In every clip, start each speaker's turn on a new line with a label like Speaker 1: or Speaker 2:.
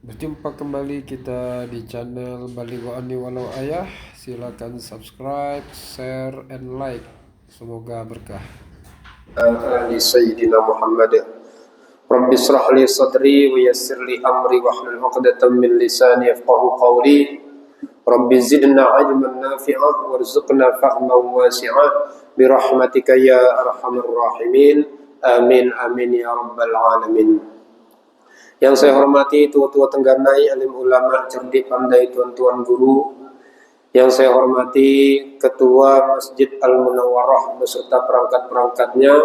Speaker 1: Berjumpa kembali kita di channel Baligho Ani Walau Ayah. Silakan subscribe, share, and like. Semoga berkah.
Speaker 2: Ali Sayyidina Muhammad. Rabbi israh li sadri wa yassir li amri wahlul 'uqdatam min lisani yafqahu qawli. Rabbi zidna 'ilman nafi'an warzuqna fahman wasi'an bi rahmatika ya arhamar rahimin. Amin amin ya rabbal alamin. Yang saya hormati tua-tua Tengganai, alim ulama, cerdik pandai, tuan-tuan guru. Yang saya hormati Ketua Masjid Al-Munawwarah beserta perangkat-perangkatnya,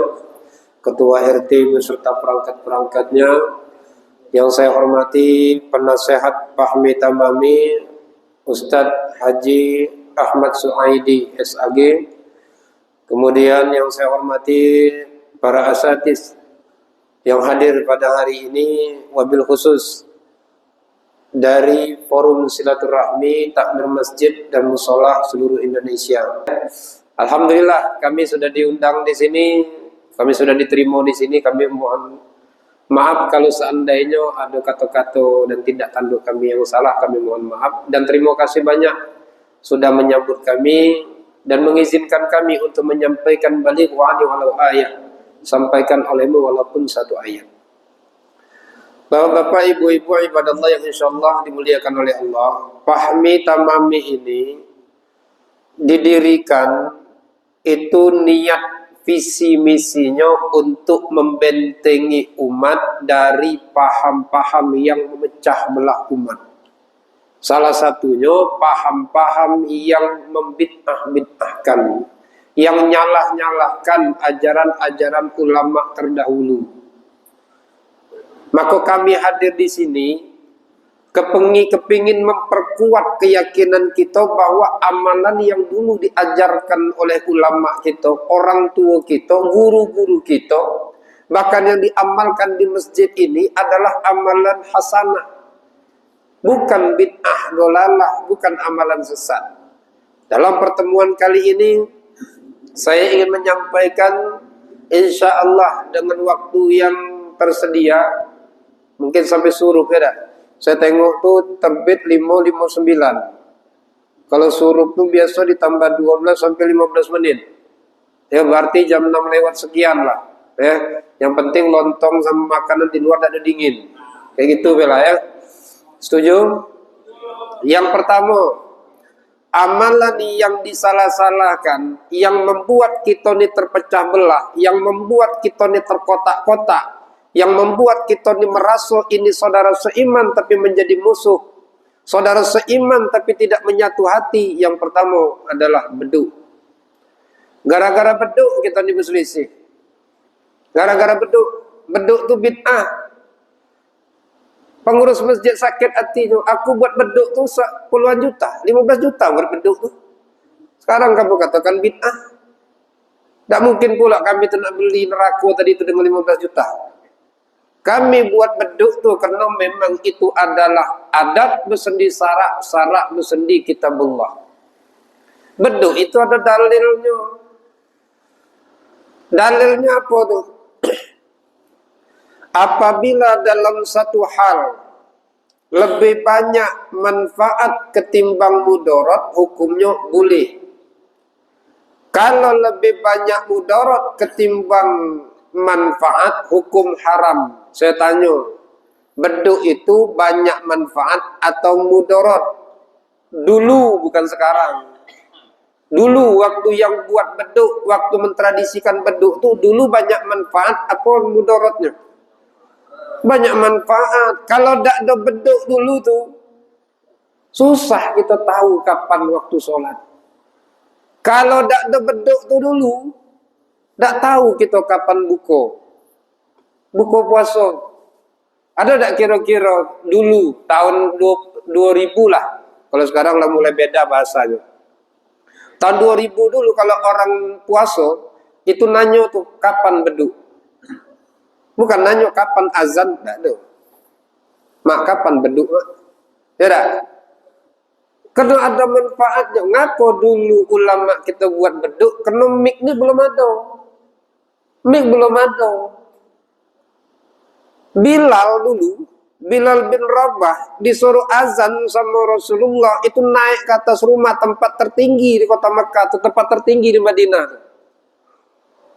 Speaker 2: Ketua RT beserta perangkat-perangkatnya. Yang saya hormati penasehat Fahmi Tamami, Ustadz Haji Ahmad Suaidi SAG. Kemudian yang saya hormati para asatiz yang hadir pada hari ini, wabil khusus dari Forum Silaturahmi Takmir Masjid dan Musola seluruh Indonesia. Alhamdulillah kami sudah diundang di sini, kami sudah diterima di sini. Kami mohon maaf kalau seandainya ada kata-kata dan tindak tanduk kami yang salah, kami mohon maaf. Dan terima kasih banyak sudah menyambut kami dan mengizinkan kami untuk menyampaikan Baligho Ani Walau Ayah, sampaikan olehmu walaupun satu ayat. Bapak-bapak, ibu-ibu, ibadallah yang insyaallah dimuliakan oleh Allah, Fahmi Tamami ini didirikan itu niat visi misinya untuk membentengi umat dari paham-paham yang memecah belah umat. Salah satunya paham-paham yang membid'ah-bid'ahkan, yang nyalah-nyalahkan ajaran-ajaran ulama terdahulu. Maka kami hadir di sini kepingin memperkuat keyakinan kita bahwa amalan yang dulu diajarkan oleh ulama kita, orang tua kita, guru-guru kita, bahkan yang diamalkan di masjid ini adalah amalan hasanah, bukan bid'ah dolalah, bukan amalan sesat. Dalam pertemuan kali ini saya ingin menyampaikan, insya Allah dengan waktu yang tersedia, mungkin sampai suruh ya dah. Saya tengok tuh terbit 5:59. Kalau suruh tuh biasa ditambah 12 sampai 15 menit. Ya berarti jam 6 lewat sekian lah. Ya, yang penting lontong sama makanan di luar tidak ada dingin. Kayak gitu bela ya. Setuju? Yang pertama, amalan yang disalah-salahkan, yang membuat kita ini terpecah belah, yang membuat kita ini terkotak-kotak, yang membuat kita ini merasa ini saudara seiman tapi menjadi musuh, saudara seiman tapi tidak menyatu hati. Yang pertama adalah beduk. Gara-gara beduk kita ini berselisih. Gara-gara beduk. Beduk itu bid'ah. Pengurus masjid sakit hati tu, aku buat beduk tu puluhan juta, 15 juta buat beduk tu. Sekarang kamu katakan bid'ah. Tak mungkin pula kami tu nak beli neraka tadi tu dengan 15 juta. Kami buat beduk tu karena memang itu adalah adat bersendi sarak bersendi kitabullah. Beduk itu ada dalilnya. Dalilnya apa tu? Apabila dalam satu hal lebih banyak manfaat ketimbang mudarat, hukumnya boleh. Kalau lebih banyak mudarat ketimbang manfaat, hukum haram. Saya tanya, beduk itu banyak manfaat atau mudarat? Dulu, bukan sekarang. Dulu waktu yang buat beduk, waktu mentradisikan beduk itu dulu banyak manfaat apa mudaratnya? Banyak manfaat. Kalau tak ada beduk dulu tu, susah kita tahu kapan waktu sholat. Kalau tak ada beduk tu dulu, tak tahu kita kapan buka puasa. Ada tak kira-kira dulu tahun 2000 lah. Kalau sekarang lah mulai beda bahasanya. Tahun 2000 dulu kalau orang puasa itu nanya tu kapan beduk. Bukan nanya kapan azan, tak ada. Mak kapan beduk? Ya tak? Karena ada manfaatnya. Ngapa dulu ulama kita buat beduk? Karena mik ni belum ada. Mik belum ada. Bilal dulu Bilal bin Rabah disuruh azan sama Rasulullah, itu naik ke atas rumah tempat tertinggi di kota Mekah, atau tempat tertinggi di Madinah.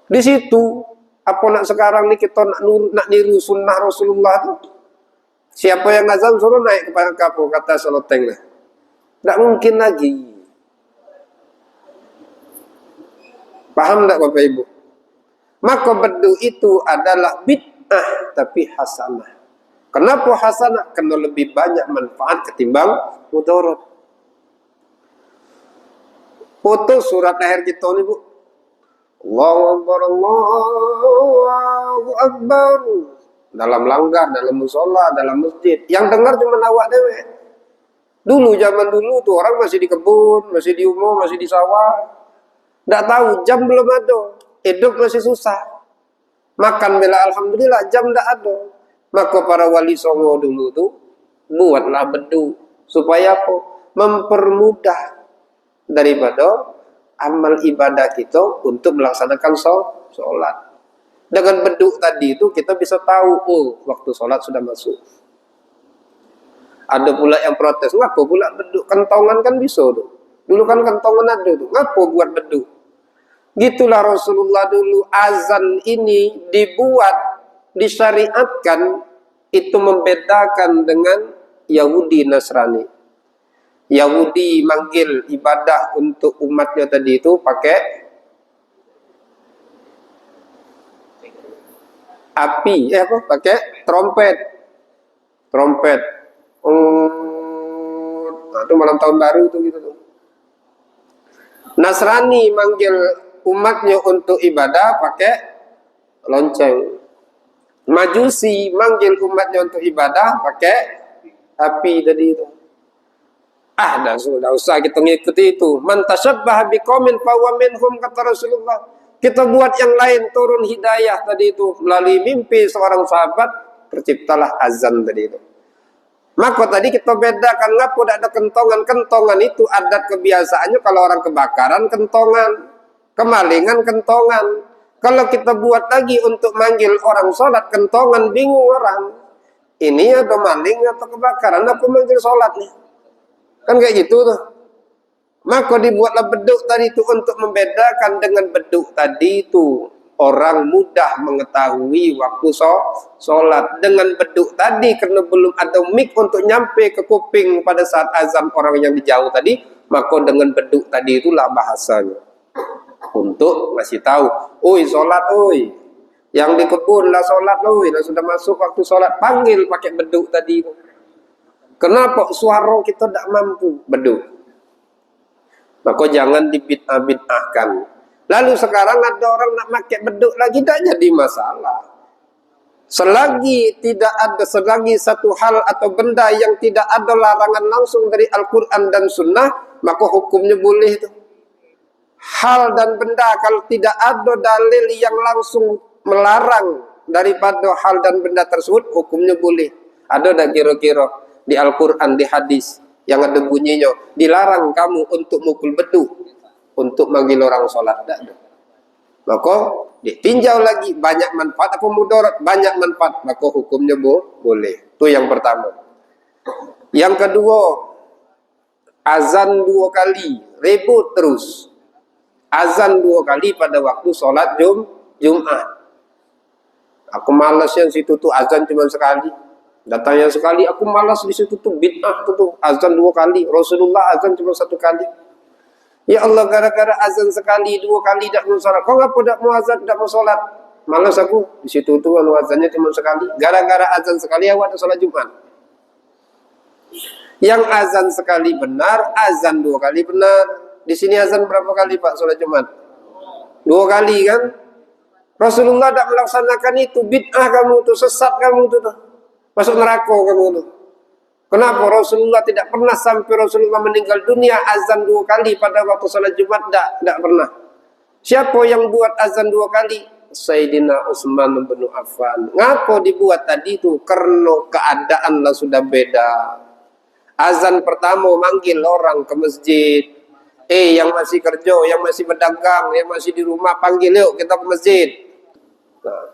Speaker 2: Di situ, apa nak sekarang nih kita nak niru sunnah Rasulullah tuh? Siapa yang azan suruh naik ke kapal kata seloteng lah. Tidak mungkin lagi. Paham tak Bapak Ibu? Maka bedu itu adalah bid'ah tapi hasanah. Kenapa hasanah? Karena lebih banyak manfaat ketimbang mudarat. Foto surat lahir kita ni Bu. Allahu Akbar, Allahu Akbar. Dalam langgar, dalam musola, dalam masjid. Yang dengar cuma awak dewek. Dulu, zaman dulu tuh orang masih di kebun, masih di umum, masih di sawah. Tidak tahu, jam belum ada. Hidup masih susah. Makan bela alhamdulillah, jam tidak ada. Maka para wali songo dulu tuh buatlah bedu. Supaya apa? Mempermudah daripada amal ibadah kita untuk melaksanakan sholat. Dengan beduk tadi itu kita bisa tahu, oh waktu sholat sudah masuk. Ada pula yang protes, ngapa pula beduk? Kentongan kan bisa tuh. Dulu kan kentongan ada tuh, ngapa buat beduk? Gitulah Rasulullah dulu. Azan ini dibuat, disyariatkan, itu membedakan dengan Yahudi Nasrani. Yahudi manggil ibadah untuk umatnya tadi itu pakai api, pakai trompet. Nah, itu malam tahun baru itu gitu tuh. Nasrani manggil umatnya untuk ibadah pakai lonceng. Majusi manggil umatnya untuk ibadah pakai api tadi itu. Dah usah kita ngikuti itu. Man tasyabbaha biqaumin fahuwa minhum, kata Rasulullah. Kita buat yang lain, turun hidayah tadi itu melalui mimpi seorang sahabat, terciptalah azan tadi itu. Maka tadi kita bedakan, ngapa tidak ada kentongan. Kentongan itu adat kebiasaannya kalau orang kebakaran kentongan, kemalingan kentongan. Kalau kita buat lagi untuk manggil orang sholat kentongan, bingung orang. Ini ada maling atau kebakaran, apa manggil sholat nih? Kan kayak gitu tuh. Maka dibuatlah beduk tadi itu untuk membedakan. Dengan beduk tadi itu orang mudah mengetahui waktu sholat. Dengan beduk tadi, karena belum ada mic untuk nyampe ke kuping pada saat azan orang yang di jauh tadi, maka dengan beduk tadi itulah bahasanya untuk ngasih tahu, oi sholat oi, yang di kebun lah sholat oi, lah sudah masuk waktu sholat, panggil pakai beduk tadi itu. Kenapa suara kita tidak mampu beduk? Maka jangan dibid'ah-bid'ahkan. Lalu sekarang ada orang nak pakai beduk lagi, tidak jadi masalah. Selagi satu hal atau benda yang tidak ada larangan langsung dari Al-Quran dan Sunnah, maka hukumnya boleh itu. Hal dan benda kalau tidak ada dalil yang langsung melarang daripada hal dan benda tersebut, hukumnya boleh. Ada tak kira-kira di Al-Quran, di hadis yang ada bunyinya dilarang kamu untuk mukul beduk untuk manggil orang sholat? Tak ada. Maka ditinjau lagi, banyak manfaat apa mudarat? Banyak manfaat, maka hukumnya boleh. Itu yang pertama. Yang kedua, azan 2 kali, ribut terus. Azan 2 kali pada waktu sholat Jumat. Aku malas yang situ tuh azan cuma sekali. Datangnya sekali, aku malas di situ tuh bid'ah tuh azan 2 kali. Rasulullah azan cuma 1 kali. Ya Allah, gara-gara azan sekali 2 kali tidak mau sholat. Kau ngapa tidak mau azan, tidak mau sholat? Malas aku. Di situ tuh azannya cuma sekali. Gara-gara azan sekali awak ada sholat Jumat. Yang azan sekali benar, azan 2 kali benar. Di sini azan berapa kali Pak sholat Jumat? 2 kali kan? Rasulullah tidak melaksanakan itu. Bid'ah kamu tuh, sesat kamu tuh. Masuk neraka kamu tuh. Kenapa Rasulullah tidak pernah sampai Rasulullah meninggal dunia azan 2 kali pada waktu salat Jumat? Tidak pernah. Siapa yang buat azan 2 kali? Sayyidina Utsman bin Affan. Ngapa dibuat tadi itu? Karena keadaan lah sudah beda. Azan pertama manggil orang ke masjid. Yang masih kerja, yang masih berdagang, yang masih di rumah, panggil yuk kita ke masjid. Nah,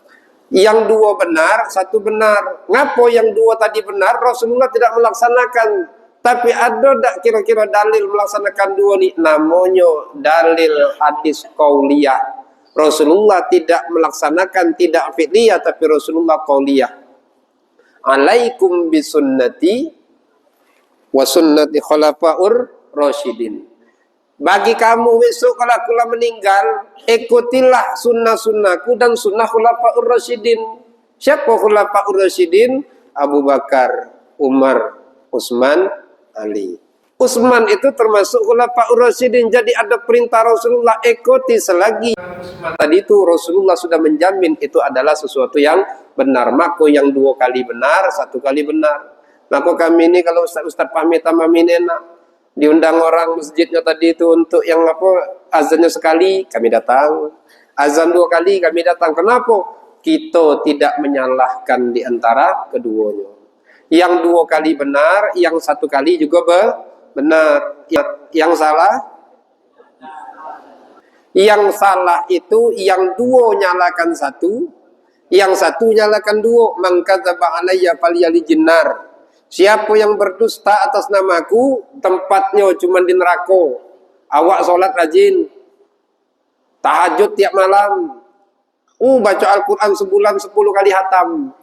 Speaker 2: Yang dua benar, satu benar. Ngapo yang dua tadi benar, Rasulullah tidak melaksanakan. Tapi ada tak kira-kira dalil melaksanakan dua ni? Namanya dalil hadis qauliyah. Rasulullah tidak melaksanakan, tidak fi'liyah, tapi Rasulullah qauliyah. Alaikum bisunnati wa sunnati khulafaur rasyidin. Bagi kamu besok kalau aku meninggal, ikutilah sunnah-sunnahku dan sunnah khulafaur rasyidin. Siapa khulafaur rasyidin? Abu Bakar, Umar, Utsman, Ali. Utsman itu termasuk khulafaur rasyidin. Jadi ada perintah Rasulullah, ikuti selagi tadi itu Rasulullah sudah menjamin itu adalah sesuatu yang benar. Maka yang dua kali benar, satu kali benar. Maka kami ini kalau Ustaz pamit sama minena diundang orang masjidnya tadi itu untuk yang apa azannya sekali, kami datang. Azan dua kali, kami datang. Kenapa? Kita tidak menyalahkan di antara keduanya. Yang dua kali benar, yang satu kali juga benar. Yang salah itu yang dua nyalakan satu, yang satu nyalakan dua. Man kadzaba alayya falyalijin nar. Siapa yang berdusta atas namaku, tempatnya cuma di neraka. Awak solat rajin, tahajud tiap malam, baca Al-Quran sebulan 10 kali hatam.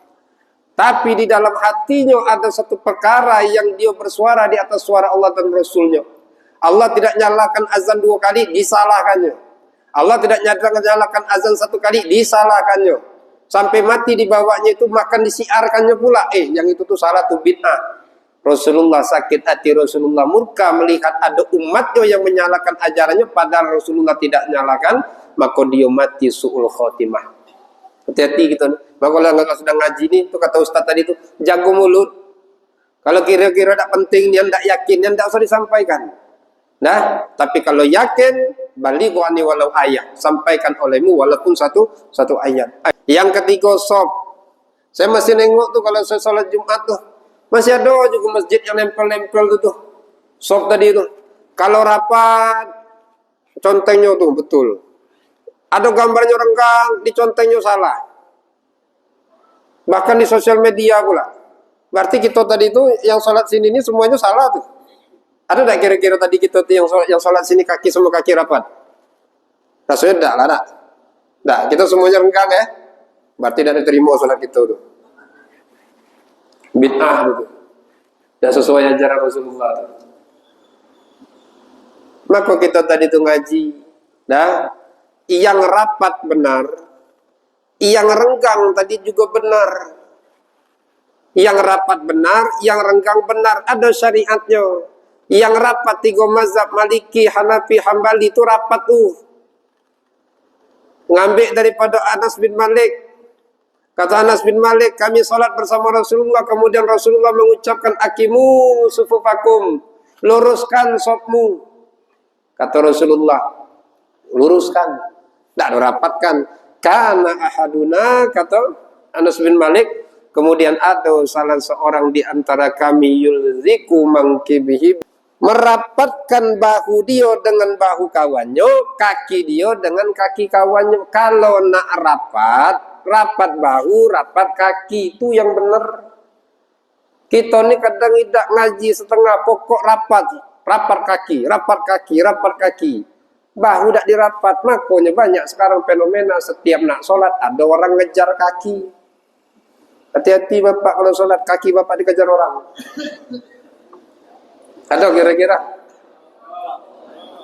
Speaker 2: Tapi di dalam hatinya ada satu perkara yang dia bersuara di atas suara Allah dan Rasulnya. Allah tidak nyalakan azan 2 kali, disalahkannya. Allah tidak nyalakan azan 1 kali, disalahkannya. Sampai mati dibawanya itu makan disiarkannya pula. Yang itu tuh salah, tuh bid'ah. Rasulullah sakit hati, Rasulullah murka melihat ada umatnya yang menyalakan ajarannya padahal Rasulullah tidak nyalakan, maka dia mati su'ul khotimah. Hati-hati gitu. Maka kalau sedang ngaji nih, tuh kata Ustaz tadi itu jago mulut. Kalau kira-kira tak penting, yang tak yakin, yang tak usah disampaikan. Nah, tapi kalau yakin, balighu anni walau ayat, sampaikan olehmu walaupun satu ayat. Yang ketiga, sop. Saya masih nengok tuh kalau saya sholat Jumat tuh, masih ada juga masjid yang nempel-nempel tuh. Sop tadi itu. Kalau rapat, contengnya tuh betul. Ada gambarnya renggang, di contengnya salah. Bahkan di sosial media pula. Berarti kita tadi itu yang sholat sini ini semuanya salah tuh. Ada tak kira-kira tadi kita tuh yang sholat sini kaki semua kaki rapat? Rasanya enggak lah, enggak. Enggak, kita semuanya renggang ya. Berarti tidak diterima sholat kita tuh. Bid'ah itu. Tidak sesuai ajaran Rasulullah tuh. Maka kita tadi tuh ngaji. Nah, yang rapat benar, yang renggang tadi juga benar. Yang rapat benar, yang renggang benar, ada syariatnya. Yang rapat 3 mazhab Maliki, Hanafi, Hambali itu rapat tuh. Ngambil daripada Anas bin Malik. Kata Anas bin Malik, kami salat bersama Rasulullah, kemudian Rasulullah mengucapkan akimu sufufakum, luruskan sopmu. Kata Rasulullah, luruskan, tidak dirapatkan. Karena ahaduna, kata Anas bin Malik, kemudian ada salah seorang di antara kami yulziku mangkibihi, merapatkan bahu dia dengan bahu kawannya, kaki dia dengan kaki kawannya. Kalau nak rapat bahu, rapat kaki, itu yang benar. Kita ni kadang tidak ngaji setengah pokok rapat kaki. Bahu tak dirapat, makanya banyak sekarang fenomena setiap nak solat ada orang ngejar kaki. Hati-hati bapak kalau solat kaki bapak dikejar orang. Ada kira-kira?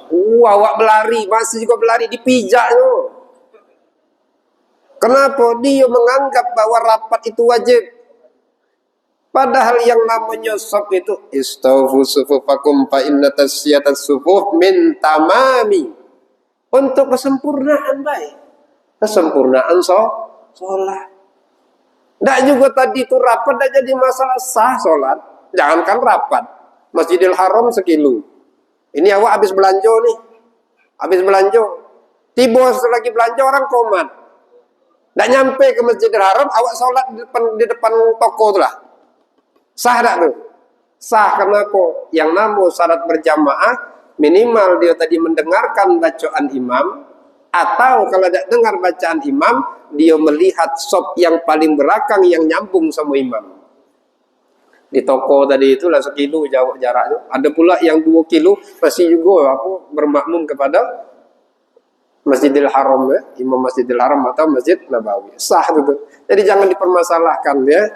Speaker 2: Awak berlari, masih juga berlari, dipijak tu. Kenapa? Dia menganggap bahwa rapat itu wajib. Padahal yang namanya saf itu istawfu sufufakum fa inna tasyiyatas sufuf min tamami. Untuk kesempurnaan baik. Kesempurnaan sholat. Tak juga tadi itu rapat tak jadi masalah sah sholat. Jangankan rapat. Masjidil Haram 1 kilo. Ini awak habis belanja nih. Habis belanja. Tiba lagi belanja orang komat. Tak nyampe ke Masjidil Haram, awak sholat di depan toko tu lah. Sah tak tu? Sah, kenapa? Yang nama syarat berjamaah, minimal dia tadi mendengarkan bacaan imam, Atau kalau tidak dengar bacaan imam, dia melihat sop yang paling belakang yang nyambung sama imam. Di toko tadi itulah 1 kilo jauh jaraknya. Ada pula yang 2 kilo masih juga bermakmum kepada Masjidil Haram ya, Imam Masjidil Haram atau Masjid Nabawi. Sah itu. Jadi jangan dipermasalahkan ya.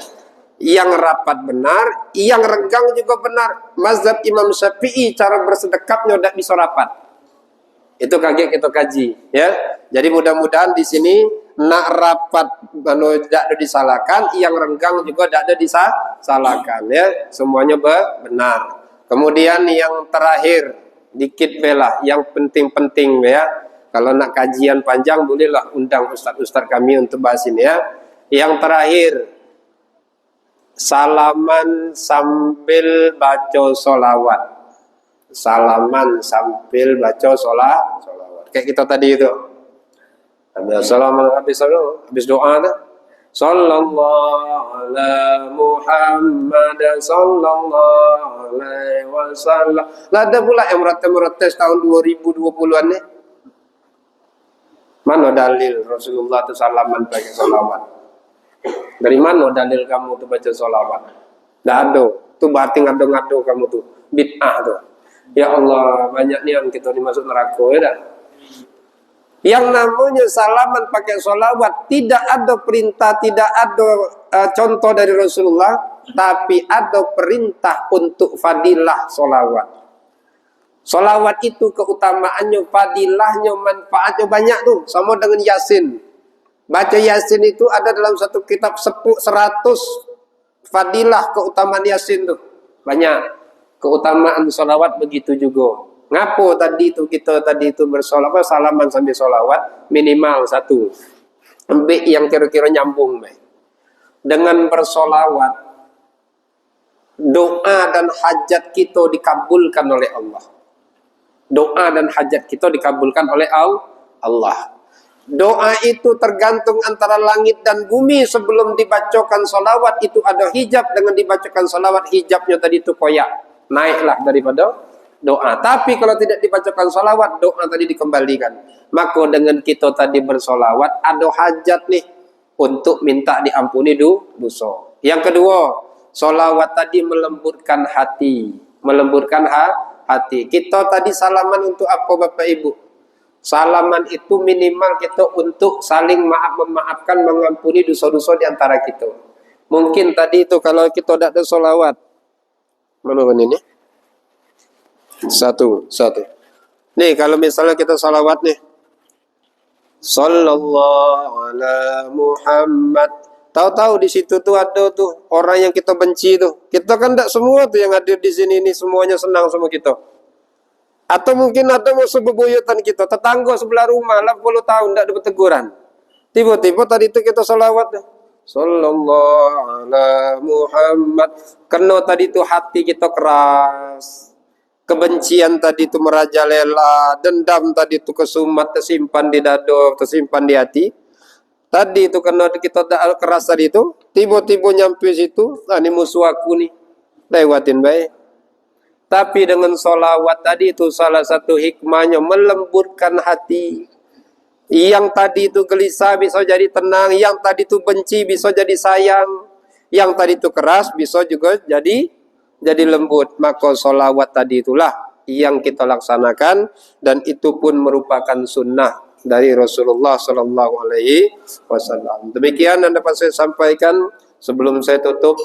Speaker 2: Yang rapat benar, yang renggang juga benar. Mazhab Imam Syafi'i cara bersedekapnya tidak bisa rapat. Itu kita kaji ya. Jadi mudah-mudahan di sini nak rapat tidak ada disalahkan, yang renggang juga tidak ada disalahkan ya. Semuanya benar. Kemudian yang terakhir dikit bela, yang penting-penting ya. Kalau nak kajian panjang bolehlah undang ustaz-ustaz kami untuk bahas ini ya. Yang terakhir, salaman sambil baca solawat. Salaman sambil baca solawat. Kayak kita tadi itu. Habis doa tu. Sallallahu ala Muhammad sallallahu alaihi wasallam. Lah ada pula yang merates tahun 2020-an ni. Mana dalil Rasulullah itu salaman pakai solawat? Dari mana dalil kamu tu baca solawat? Dah ada. Tu berarti ngado-ngado kamu tu. Bid'ah tu. Ya Allah, banyak ni yang kita dimasuk neraka ya dah. Yang namanya salaman pakai solawat tidak ada perintah, tidak ada contoh dari Rasulullah, tapi ada perintah untuk fadilah solawat. Solawat itu keutamaannya, fadilahnya, manfaatnya banyak tuh. Sama dengan Yasin. Baca Yasin itu ada dalam satu kitab 100 fadilah keutamaan Yasin tuh. Banyak. Keutamaan solawat begitu juga. Ngapo kita tadi itu bersolawat, salaman sambil solawat, minimal 1. Ambil yang kira-kira nyambung. Dengan bersolawat, doa dan hajat kita dikabulkan oleh Allah. Doa dan hajat kita dikabulkan oleh Allah. Doa itu tergantung antara langit dan bumi. Sebelum dibacakan solawat itu ada hijab. Dengan dibacakan solawat, hijabnya tadi itu koyak. Naiklah daripada doa. Tapi kalau tidak dibacakan solawat, doa tadi dikembalikan. Maka dengan kita tadi bersolawat, ada hajat nih untuk minta diampuni dosa. Yang kedua, solawat tadi melembutkan hati. Melembutkan hati. Kita tadi salaman untuk apa Bapak Ibu? Salaman itu minimal kita untuk saling memaafkan, mengampuni dosa-dosa di antara kita. Mungkin tadi itu kalau kita tidak ada solawat. Mana ini? Satu. Nih kalau misalnya kita salawat nih. Sallallahu ala Muhammad. Tahu-tahu di situ tuh ada tuh orang yang kita benci tuh. Kita kan tidak semua tuh yang hadir di sini ini semuanya senang sama kita. Atau mungkin ada musuh bebuyutan kita, tetangga sebelah rumah 80 tahun tidak ada teguran. Tiba-tiba tadi itu kita salawat tuh. Sallallahu ala Muhammad. Karena tadi itu hati kita keras. Kebencian tadi itu merajalela, dendam tadi itu kesumat, tersimpan di dada, tersimpan di hati. Tadi itu karena kita tak keras tadi itu, tiba-tiba nyampe situ, ini musuh aku nih, lewatin baik. Tapi dengan solawat tadi itu salah satu hikmahnya melembutkan hati. Yang tadi itu gelisah bisa jadi tenang, yang tadi itu benci bisa jadi sayang, yang tadi itu keras bisa juga jadi lembut. Maka solawat tadi itulah yang kita laksanakan, dan itu pun merupakan sunnah dari Rasulullah Sallallahu Alaihi Wasallam. Demikian yang dapat saya sampaikan sebelum saya tutup.